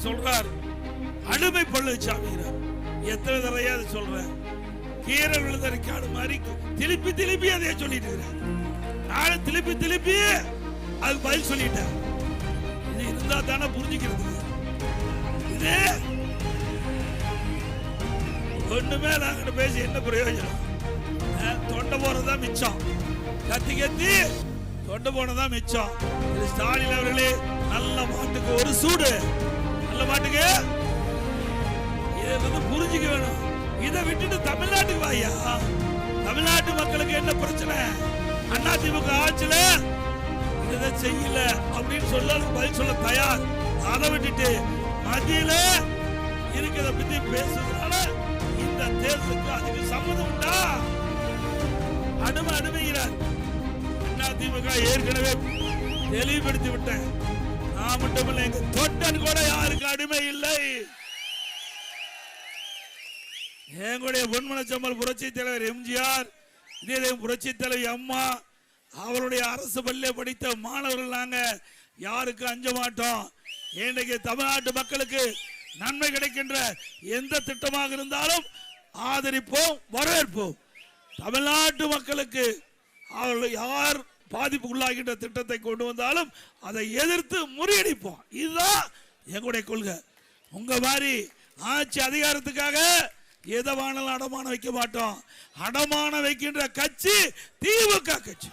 சொல்றார், அடிமை பழனிசாமி. எத்தனை தடவையா அதை சொல்றேன், கீரை விழுதறிக்காடு மாதிரி திருப்பி திருப்பி அதே சொல்லிட்டு இருக்கிறேன். நானும் திருப்பி திருப்பி அதுக்கு பதில் சொல்லிட்டேன். இது இருந்தா தானே புரிஞ்சுக்கிறது. இது ஒண்ணுமே நாங்க பேசி என்ன பிரயோஜனம்? தொண்டை போறதுதான் மிச்சம். கத்தி கத்தி தொண்டை போனதான் மிச்சம். ஸ்டாலின் அவர்களே, நல்ல மாட்டுக்கு ஒரு சூடு, நல்ல மாட்டுக்கு இதை வந்து புரிஞ்சுக்க வேணும். இதை விட்டுட்டு தமிழ்நாட்டுக்கு வாயா. தமிழ்நாட்டு மக்களுக்கு என்ன பிரச்சனை? அதிமுக ஆட்சியில இதை செய்யல அப்படின்னு சொல்ல பதில் சொல்ல தயார். அதை விட்டுட்டு மத்தியில இருக்கிறத பத்தி பேசுறதுனால இந்த தேர்தலுக்கு அதுக்கு சம்மதம் உண்டா? அனுமதிக்கிறார். அதிமுக ஏற்கனவே தெளிவுபடுத்தி விட்டேன். நான் மட்டுமல்ல, எங்க தொண்டன் கூட யாருக்கு அடிமை இல்லை. எங்களுடைய பொன்மனச்சம்மல் புரட்சி தலைவர் எம்ஜிஆர், இதே புரட்சி தலைவி அம்மா, அவருடைய அரசு பள்ளியை படித்த மாணவர்கள் நாங்க யாருக்கு அஞ்ச மாட்டோம். இன்றைக்கு தமிழ்நாட்டு மக்களுக்கு நன்மை கிடைக்கின்ற எந்த திட்டமாக இருந்தாலும் ஆதரிப்போம், வரவேற்போம். தமிழ்நாட்டு மக்களுக்கு அவர்கள் யார் பாதிப்புக்குள்ளாகின்ற திட்டத்தை கொண்டு வந்தாலும் அதை எதிர்த்து முறியடிப்போம். இதுதான் எங்களுடைய கொள்கை. உங்க மாதிரி ஆட்சி அதிகாரத்துக்காக எதவானாலும் அடமான வைக்க மாட்டோம். அடமான வைக்கின்ற கட்சி திமுக கட்சி.